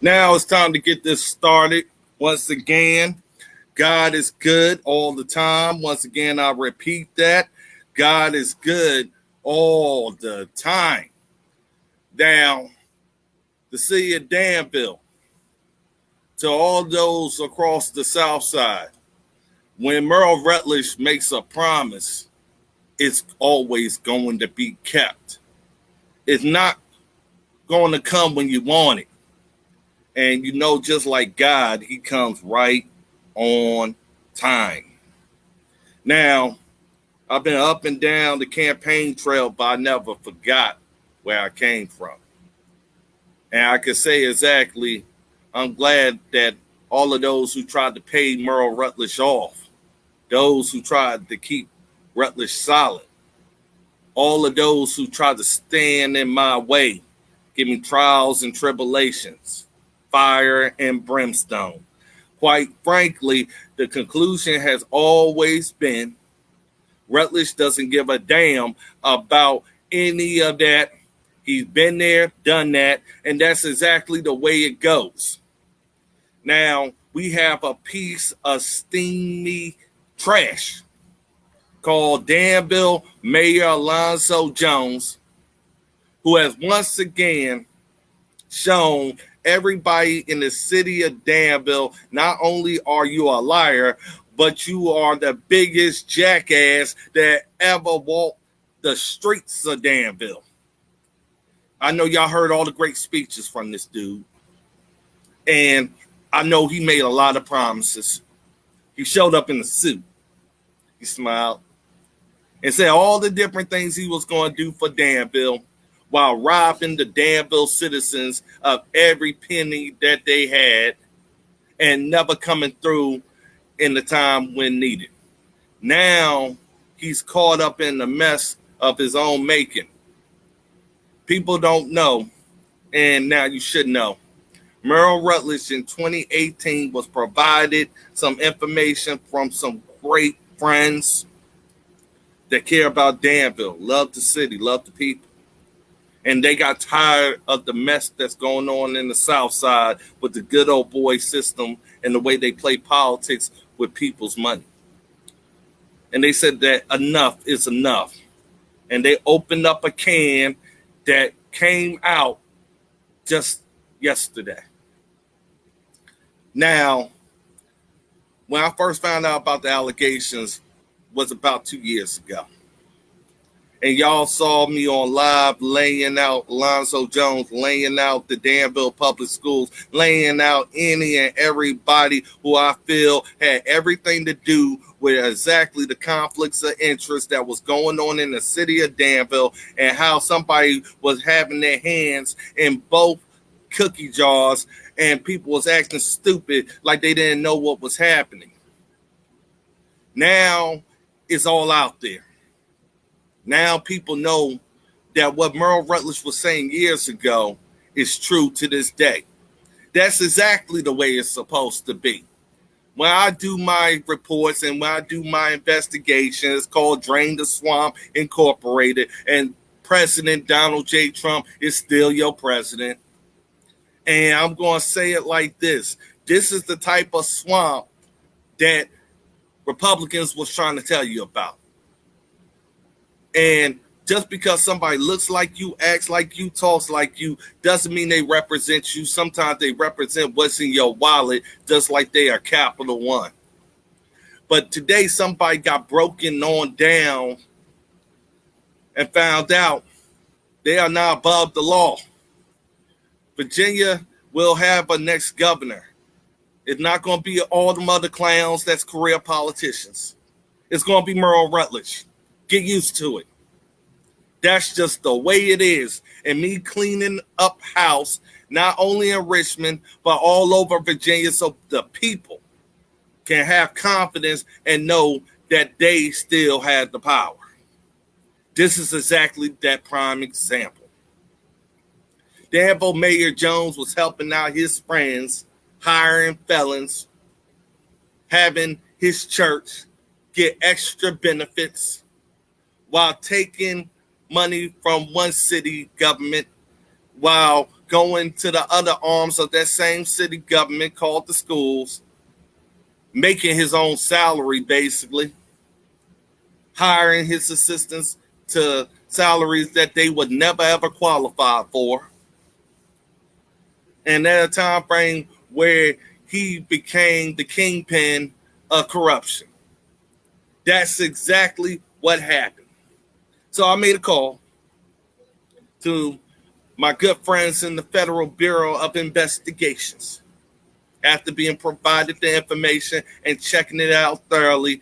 Now it's time to get this started. Once again, God is good all the time. Once again, I repeat that. God is good all the time. Now, the city of Danville, to all those across the South Side, when Merle Rutledge makes a promise, it's always going to be kept. It's not going to come when you want it. And you know, just like God, he comes right on time. Now, I've been up and down the campaign trail, but I never forgot where I came from. And I can say exactly, I'm glad that all of those who tried to pay Merle Rutledge off, those who tried to keep Rutledge solid, all of those who tried to stand in my way, give me trials and tribulations, fire and brimstone. Quite frankly, the conclusion has always been Rutledge doesn't give a damn about any of that. He's been there, done that, and that's exactly the way it goes. Now, we have a piece of steamy trash called Danville Mayor Alonzo Jones, who has once again shown everybody in the city of Danville, not only are you a liar, but you are the biggest jackass that ever walked the streets of Danville. I know y'all heard all the great speeches from this dude, and I know he made a lot of promises. He showed up in a suit. He smiled and said all the different things he was going to do for Danville while robbing the Danville citizens of every penny that they had and never coming through in the time when needed. Now he's caught up in the mess of his own making. People don't know, and now you should know. Merle Rutledge in 2018 was provided some information from some great friends that care about Danville, love the city, love the people. And they got tired of the mess that's going on in the South Side with the good old boy system and the way they play politics with people's money. And they said that enough is enough. And they opened up a can that came out just yesterday. Now, when I first found out about the allegations was about 2 years ago. And y'all saw me on live laying out Alonzo Jones, laying out the Danville Public Schools, laying out any and everybody who I feel had everything to do with exactly the conflicts of interest that was going on in the city of Danville and how somebody was having their hands in both cookie jars and people was acting stupid like they didn't know what was happening. Now it's all out there. Now people know that what Merle Rutledge was saying years ago is true to this day. That's exactly the way it's supposed to be. When I do my reports and when I do my investigations, it's called Drain the Swamp Incorporated, and President Donald J. Trump is still your president. And I'm going to say it like this. This is the type of swamp that Republicans was trying to tell you about. And just because somebody looks like you, acts like you, talks like you, doesn't mean they represent you. Sometimes they represent what's in your wallet, just like they are Capital One. But today somebody got broken on down and found out they are now above the law. Virginia will have a next governor. It's not going to be all them other clowns that's career politicians. It's going to be Merle Rutledge. Get used to it. That's just the way it is. And me cleaning up house, not only in Richmond, but all over Virginia, so the people can have confidence and know that they still have the power. This is exactly that prime example. Danville Mayor Jones was helping out his friends, hiring felons, having his church get extra benefits while taking money from one city government while going to the other arms of that same city government called the schools, making his own salary basically, hiring his assistants to salaries that they would never ever qualify for. And at a time frame where he became the kingpin of corruption. That's exactly what happened. So I made a call to my good friends in the Federal Bureau of Investigations. After being provided the information and checking it out thoroughly,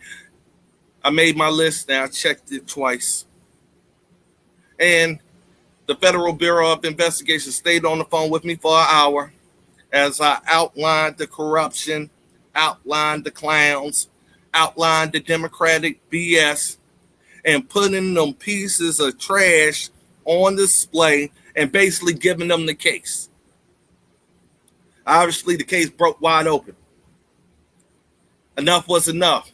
I made my list and I checked it twice. And the Federal Bureau of Investigation stayed on the phone with me for an hour as I outlined the corruption, outlined the clowns, outlined the Democratic BS, and putting them pieces of trash on display and basically giving them the case. Obviously, the case broke wide open. Enough was enough.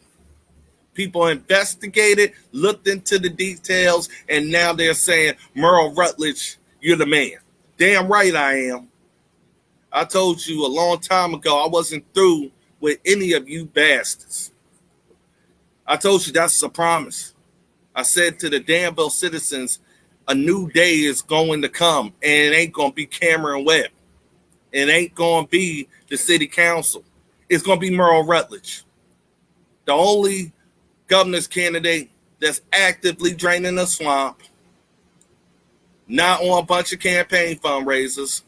People investigated, looked into the details, and now they're saying, Merle Rutledge, you're the man. Damn right I am. I told you a long time ago I wasn't through with any of you bastards. I told you that's a promise. I said to the Danville citizens, a new day is going to come, and it ain't going to be Cameron Webb. It ain't going to be the city council. It's going to be Merle Rutledge, the only governor's candidate that's actively draining the swamp, not on a bunch of campaign fundraisers,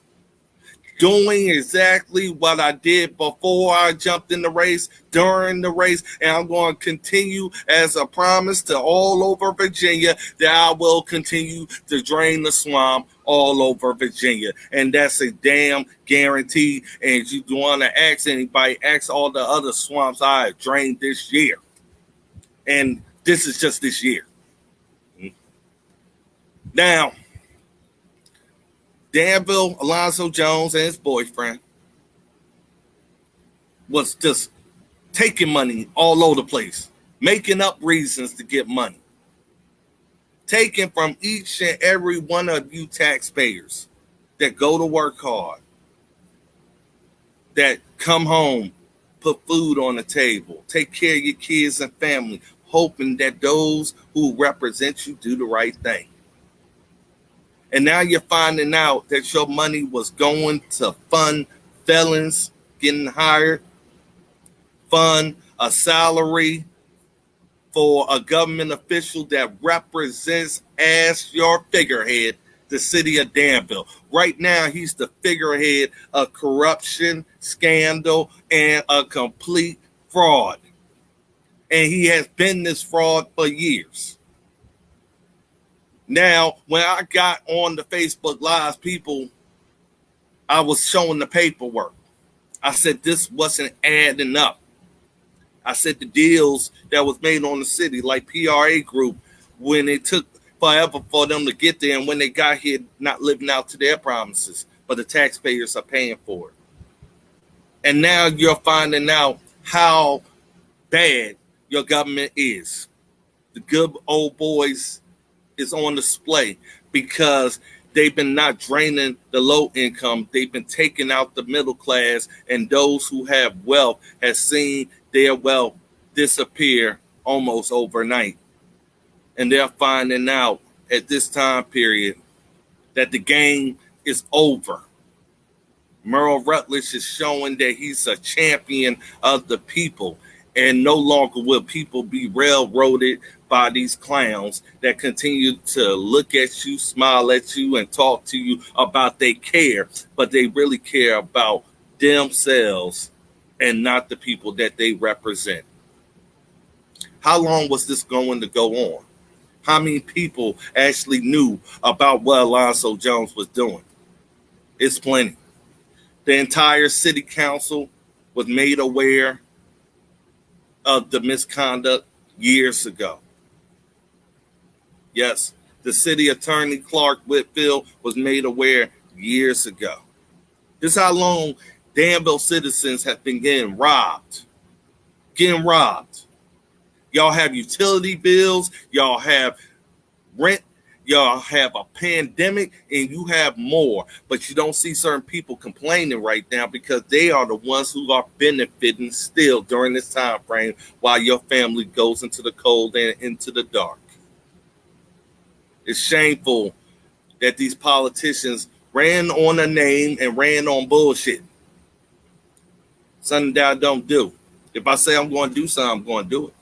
doing exactly what I did before I jumped in the race, during the race, and I'm going to continue as a promise to all over Virginia that I will continue to drain the swamp all over Virginia. And that's a damn guarantee. And if you want to ask anybody, ask all the other swamps I have drained this year. And this is just this year. Now, Danville Alonzo Jones and his boyfriend was just taking money all over the place, making up reasons to get money, taking from each and every one of you taxpayers that go to work hard, that come home, put food on the table, take care of your kids and family, hoping that those who represent you do the right thing. And now you're finding out that your money was going to fund felons getting hired, fund a salary for a government official that represents as your figurehead the city of Danville. Right now, he's the figurehead of corruption, scandal, and a complete fraud. And he has been this fraud for years. Now, when I got on the Facebook Live, I was showing the paperwork. I said this wasn't adding up. I said the deals that was made on the city, like PRA Group, when it took forever for them to get there, and when they got here, not living out to their promises, but the taxpayers are paying for it. And now you're finding out how bad your government is. The good old boys is on display because they've been not draining the low income. They've been taking out the middle class, and those who have wealth have seen their wealth disappear almost overnight. And they're finding out at this time period that the game is over. Merle Rutledge is showing that he's a champion of the people, and no longer will people be railroaded by these clowns that continue to look at you, smile at you, and talk to you about they care, but they really care about themselves and not the people that they represent. How long was this going to go on? How many people actually knew about what Alonzo Jones was doing? It's plenty. The entire city council was made aware of the misconduct years ago. Yes, the city attorney, Clark Whitfield, was made aware years ago. This is how long Danville citizens have been getting robbed. Y'all have utility bills. Y'all have rent Y'all have a pandemic and you have more, but you don't see certain people complaining right now because they are the ones who are benefiting still during this time frame while your family goes into the cold and into the dark. It's shameful that these politicians ran on a name and ran on bullshit. Something that I don't do. If I say I'm going to do something, I'm going to do it.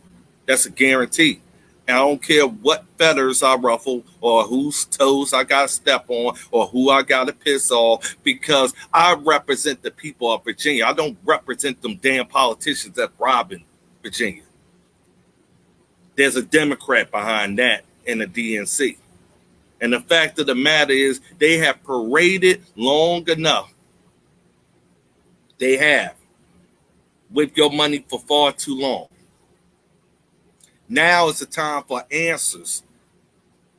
That's a guarantee. And I don't care what feathers I ruffle or whose toes I got to step on or who I got to piss off, because I represent the people of Virginia. I don't represent them damn politicians that robbing Virginia. There's a Democrat behind that in the DNC. And the fact of the matter is they have paraded long enough. They have. With your money for far too long. Now is the time for answers.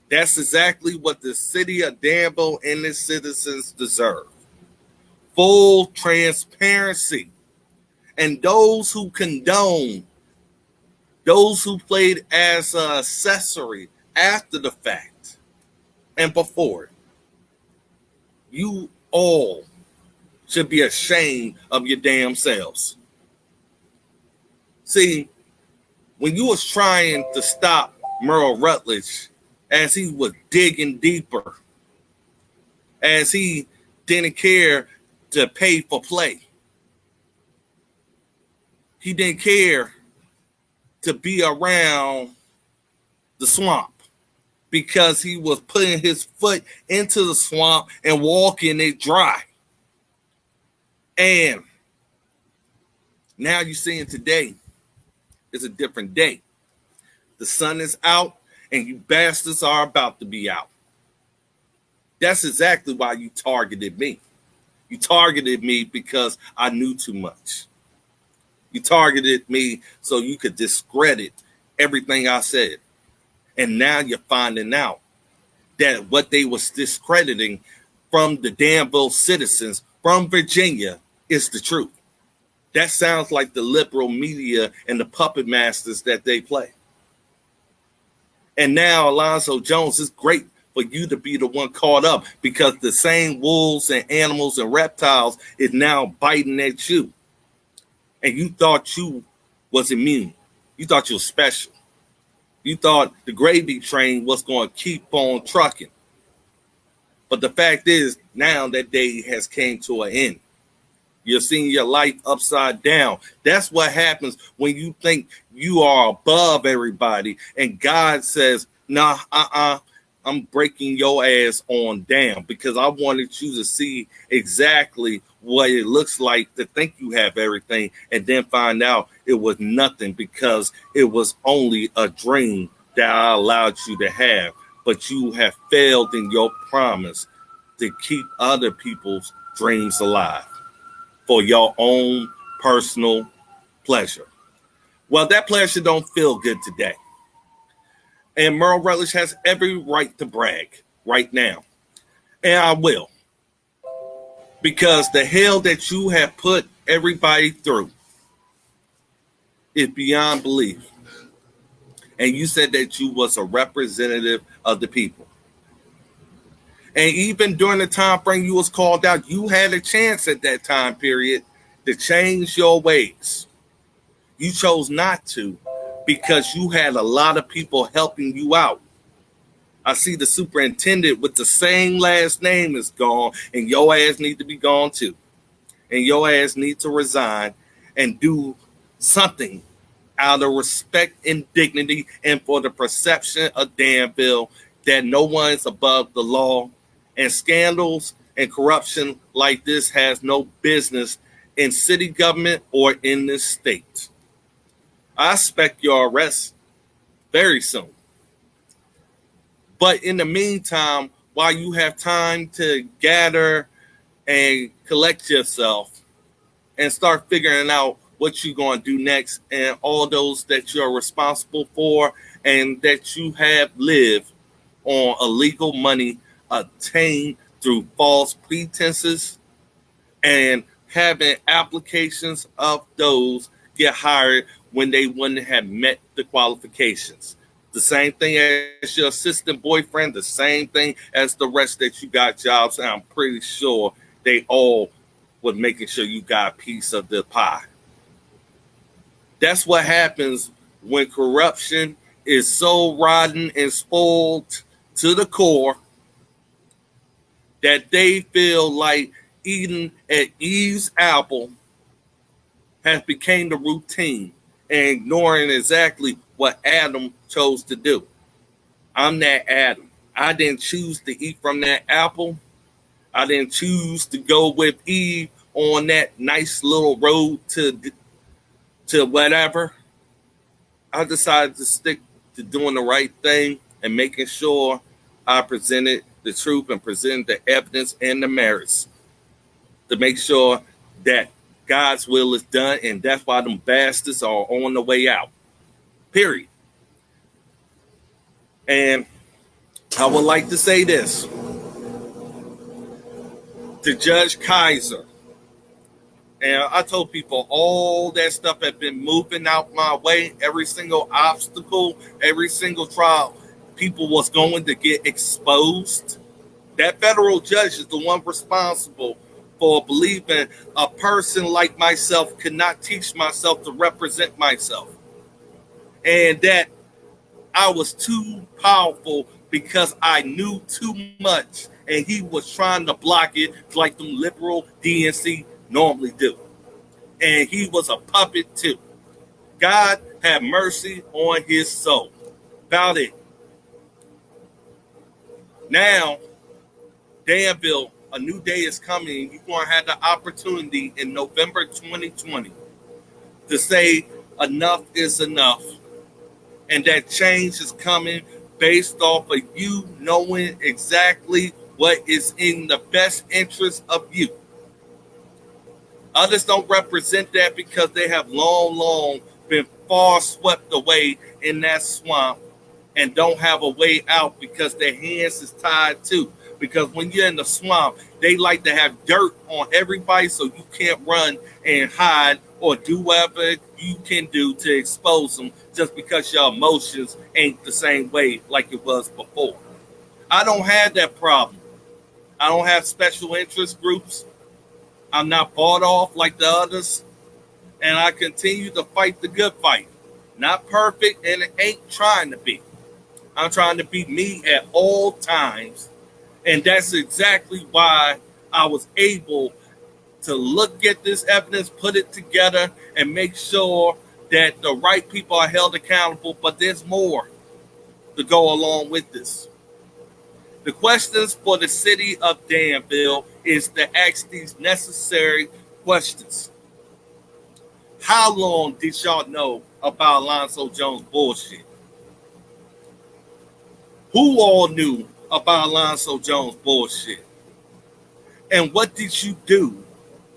That's exactly what the city of Danville and its citizens deserve. Full transparency. And those who condone, those who played as an accessory after the fact and before it, you all should be ashamed of your damn selves. See, when you was trying to stop Merle Rutledge as he was digging deeper, as he didn't care to pay for play, he didn't care to be around the swamp because he was putting his foot into the swamp and walking it dry. And now you're seeing today, it's a different day. The sun is out and you bastards are about to be out. That's exactly why you targeted me. You targeted me because I knew too much. You targeted me so you could discredit everything I said. And now you're finding out that what they was discrediting from the Danville citizens from Virginia is the truth. That sounds like the liberal media and the puppet masters that they play. And now, Alonzo Jones, it's great for you to be the one caught up because the same wolves and animals and reptiles is now biting at you. And you thought you was immune. You thought you was special. You thought the gravy train was going to keep on trucking. But the fact is, now that day has came to an end. You're seeing your life upside down. That's what happens when you think you are above everybody. And God says, nah, I'm breaking your ass on down because I wanted you to see exactly what it looks like to think you have everything and then find out it was nothing because it was only a dream that I allowed you to have. But you have failed in your promise to keep other people's dreams alive for your own personal pleasure. Well, that pleasure don't feel good today. And Merle Rutledge has every right to brag right now. And I will. Because the hell that you have put everybody through is beyond belief. And you said that you was a representative of the people. And even during the time frame you was called out, you had a chance at that time period to change your ways. You chose not to because you had a lot of people helping you out. I see the superintendent with the same last name is gone, and your ass need to be gone too. And your ass need to resign and do something out of respect and dignity and for the perception of Danville that no one is above the law. And scandals and corruption like this has no business in city government or in this state. I expect your arrest very soon. But in the meantime, while you have time to gather and collect yourself and start figuring out what you're going to do next and all those that you're responsible for and that you have lived on illegal money obtained through false pretenses and having applications of those get hired when they wouldn't have met the qualifications. The same thing as your assistant boyfriend, the same thing as the rest that you got jobs. And I'm pretty sure they all were making sure you got a piece of the pie. That's what happens when corruption is so rotten and spoiled to the core that they feel like eating at Eve's apple has become the routine and ignoring exactly what Adam chose to do. I'm that Adam. I didn't choose to eat from that apple. I didn't choose to go with Eve on that nice little road to whatever. I decided to stick to doing the right thing and making sure I presented the truth and presented the evidence and the merits to make sure that God's will is done, and that's why them bastards are on the way out. Period. And I would like to say this to Judge Kaiser. And I told people all that stuff had been moving out my way. Every single obstacle, every single trial, people was going to get exposed. That federal judge is the one responsible for believing a person like myself could not teach myself to represent myself. And that I was too powerful because I knew too much. And he was trying to block it like the liberal DNC normally do. And he was a puppet too. God have mercy on his soul. About it. Now, Danville, a new day is coming. You're going to have the opportunity in November 2020 to say enough is enough. And that change is coming based off of you knowing exactly what is in the best interest of you. Others don't represent that because they have long been far swept away in that swamp and don't have a way out because their hands is tied too. Because when you're in the swamp, they like to have dirt on everybody so you can't run and hide or do whatever you can do to expose them just because your emotions ain't the same way like it was before. I don't have that problem. I don't have special interest groups. I'm not bought off like the others. And I continue to fight the good fight. Not perfect, and it ain't trying to be. I'm trying to be me at all times. And that's exactly why I was able to look at this evidence, put it together, and make sure that the right people are held accountable. But there's more to go along with this. The questions for the city of Danville is to ask these necessary questions. How long did y'all know about Alonzo Jones bullshit? Who all knew about Alonzo Jones bullshit? And what did you do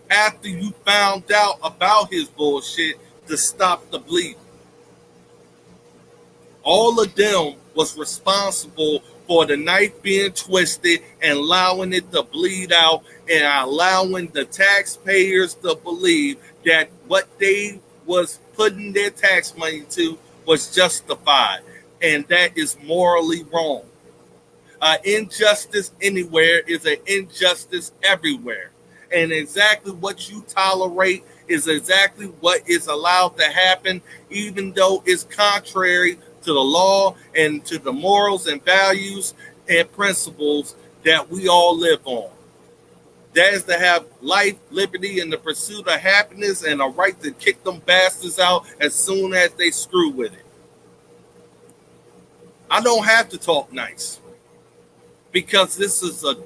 after you found out about his bullshit to stop the bleeding? All of them was responsible for the knife being twisted and allowing it to bleed out and allowing the taxpayers to believe that what they was putting their tax money to was justified. And that is morally wrong. Injustice anywhere is an injustice everywhere. And exactly what you tolerate is exactly what is allowed to happen, even though it's contrary to the law and to the morals and values and principles that we all live on. That is to have life, liberty, and the pursuit of happiness and a right to kick them bastards out as soon as they screw with it. I don't have to talk nice because this is a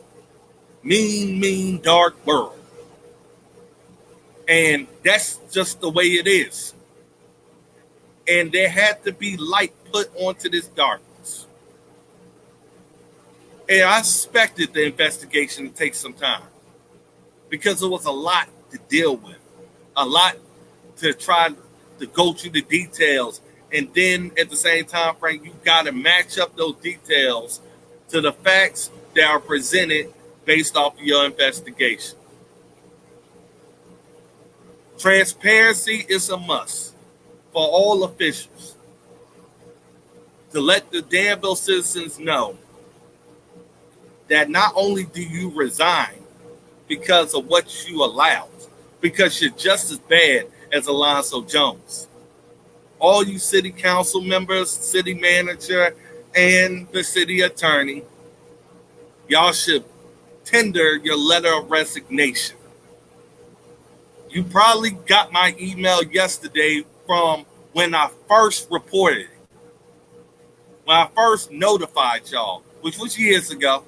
mean, dark world. And that's just the way it is. And there had to be light put onto this darkness. And I expected the investigation to take some time because there was a lot to deal with, a lot to try to go through the details. And then at the same time frame, you got to match up those details to the facts that are presented based off of your investigation. Transparency is a must for all officials. to let the Danville citizens know that not only do you resign because of what you allowed, because you're just as bad as Alonzo Jones. All you city council members, city manager, and the city attorney, y'all should tender your letter of resignation. You probably got my email yesterday from when I first reported it, when I first notified y'all, which was years ago,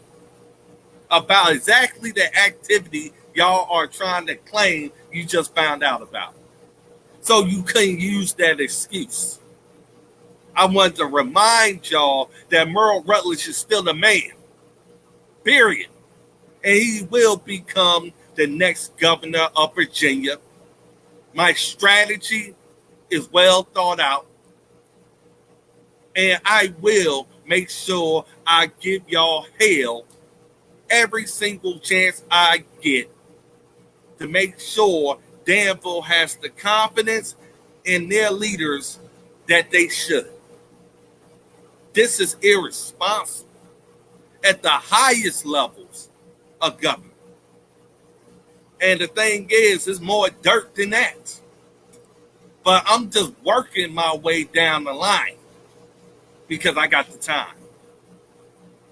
about exactly the activity y'all are trying to claim you just found out about. So you couldn't use that excuse. I wanted to remind y'all that Merle Rutledge is still the man, period. And he will become the next governor of Virginia. My strategy is well thought out. And I will make sure I give y'all hell every single chance I get to make sure Danville has the confidence in their leaders that they should. This is irresponsible at the highest levels of government. And the thing is, it's more dirt than that. But I'm just working my way down the line because I got the time.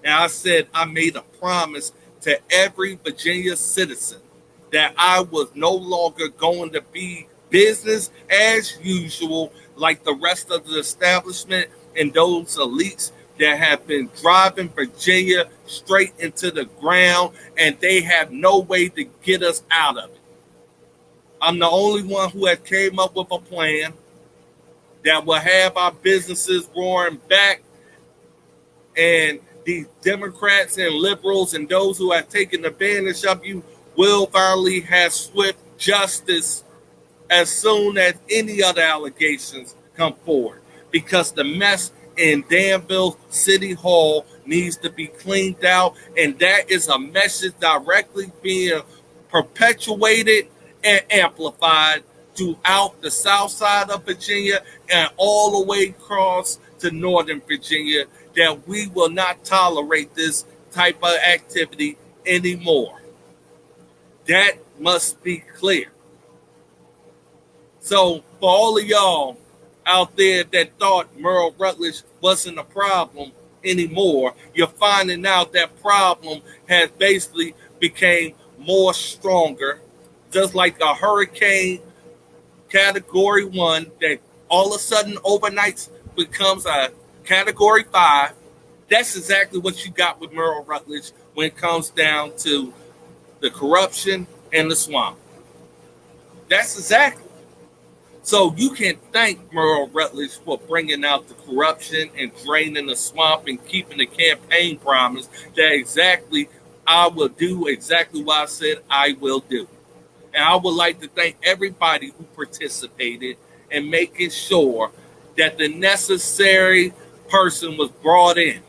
And I said I made a promise to every Virginia citizen that I was no longer going to be business as usual like the rest of the establishment and those elites that have been driving Virginia straight into the ground, and they have no way to get us out of it. I'm the only one who has came up with a plan that will have our businesses roaring back, and these Democrats and liberals and those who have taken advantage of you will finally have swift justice as soon as any other allegations come forward, because the mess in Danville City Hall needs to be cleaned out, and that is a message directly being perpetuated and amplified throughout the south side of Virginia and all the way across to northern Virginia, that we will not tolerate this type of activity anymore. That must be clear. So for all of y'all out there that thought Merle Rutledge wasn't a problem anymore, you're finding out that problem has basically became more stronger, just like a hurricane category 1 that all of a sudden overnight becomes a category 5. That's exactly what you got with Merle Rutledge when it comes down to the corruption and the swamp. That's exactly. So you can thank Merle Rutledge for bringing out the corruption and draining the swamp and keeping the campaign promise that exactly I will do exactly what I said I will do. And I would like to thank everybody who participated in making sure that the necessary person was brought in.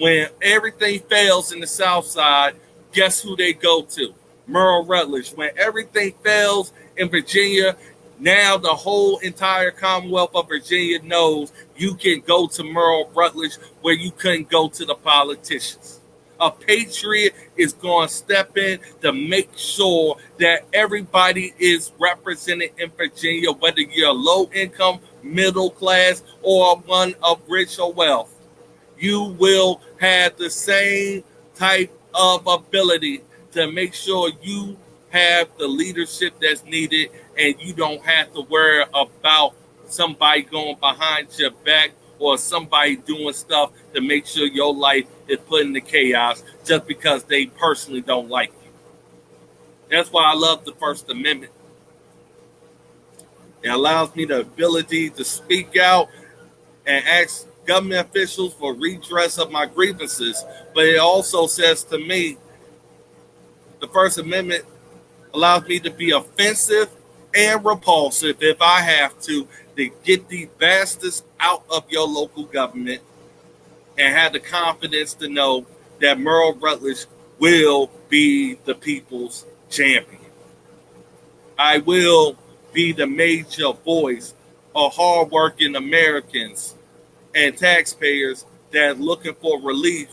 When everything fails in the South Side, guess who they go to? Merle Rutledge. When everything fails in Virginia, now the whole entire Commonwealth of Virginia knows you can go to Merle Rutledge where you couldn't go to the politicians. A patriot is going to step in to make sure that everybody is represented in Virginia, whether you're low income, middle class, or one of rich or wealth. You will have the same type of ability to make sure you have the leadership that's needed, and you don't have to worry about somebody going behind your back or somebody doing stuff to make sure your life is put into chaos just because they personally don't like you. That's why I love the First Amendment. It allows me the ability to speak out and ask government officials for redress of my grievances. But it also says to me, the First Amendment allows me to be offensive and repulsive if I have to get these bastards out of your local government, and have the confidence to know that Merle Rutledge will be the people's champion. I will be the major voice of hardworking Americans and taxpayers that are looking for relief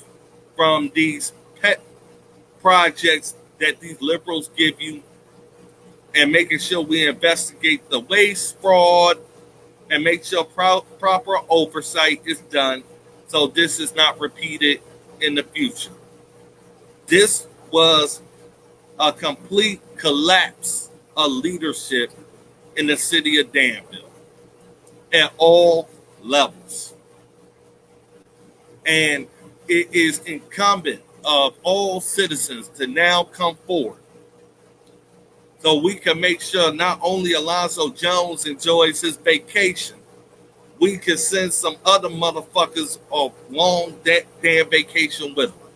from these pet projects that these liberals give you, and making sure we investigate the waste, fraud, and make sure proper oversight is done so this is not repeated in the future. This was a complete collapse of leadership in the city of Danville at all levels. And it is incumbent of all citizens to now come forward so we can make sure not only Alonzo Jones enjoys his vacation, we can send some other motherfuckers along that damn vacation with him.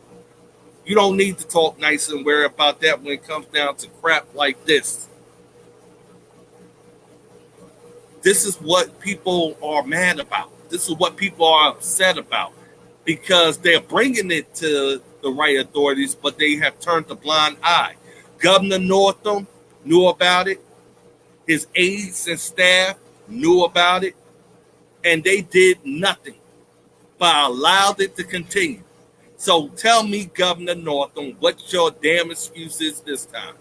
You don't need to talk nice and worry about that when it comes down to crap like this. This is what people are mad about. This is what people are upset about, because they're bringing it to the right authorities, but they have turned a blind eye. Governor Northam knew about it. His aides and staff knew about it, and they did nothing but allowed it to continue. So tell me, Governor Northam, what your damn excuse is this time?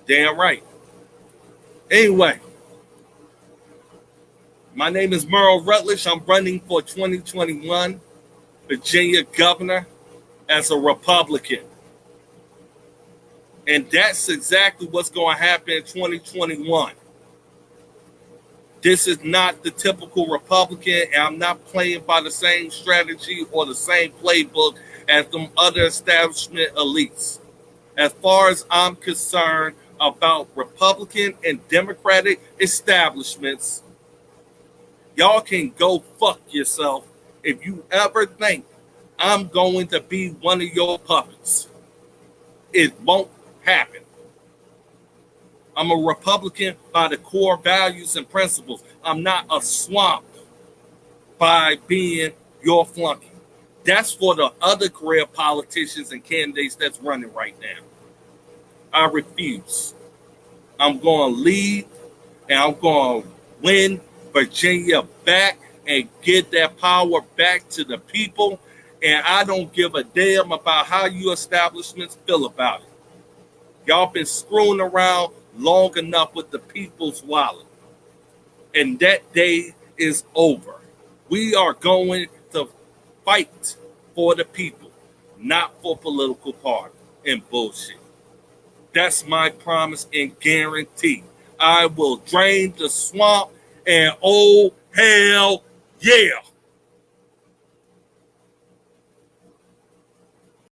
Damn right. Anyway, my name is Merle Rutledge. I'm running for 2021 Virginia governor as a Republican. And that's exactly what's going to happen in 2021. This is not the typical Republican, and I'm not playing by the same strategy or the same playbook as them other establishment elites. As far as I'm concerned about Republican and Democratic establishments, y'all can go fuck yourself if you ever think I'm going to be one of your puppets. It won't happen. I'm a Republican by the core values and principles. I'm not a swamp by being your flunky. That's for the other career politicians and candidates that's running right now. I refuse. I'm going to lead, and I'm going to win Virginia back and get that power back to the people. And I don't give a damn about how you establishments feel about it. Y'all been screwing around long enough with the people's wallet. And that day is over. We are going to fight for the people, not for political party and bullshit. That's my promise and guarantee. I will drain the swamp, and oh, hell yeah.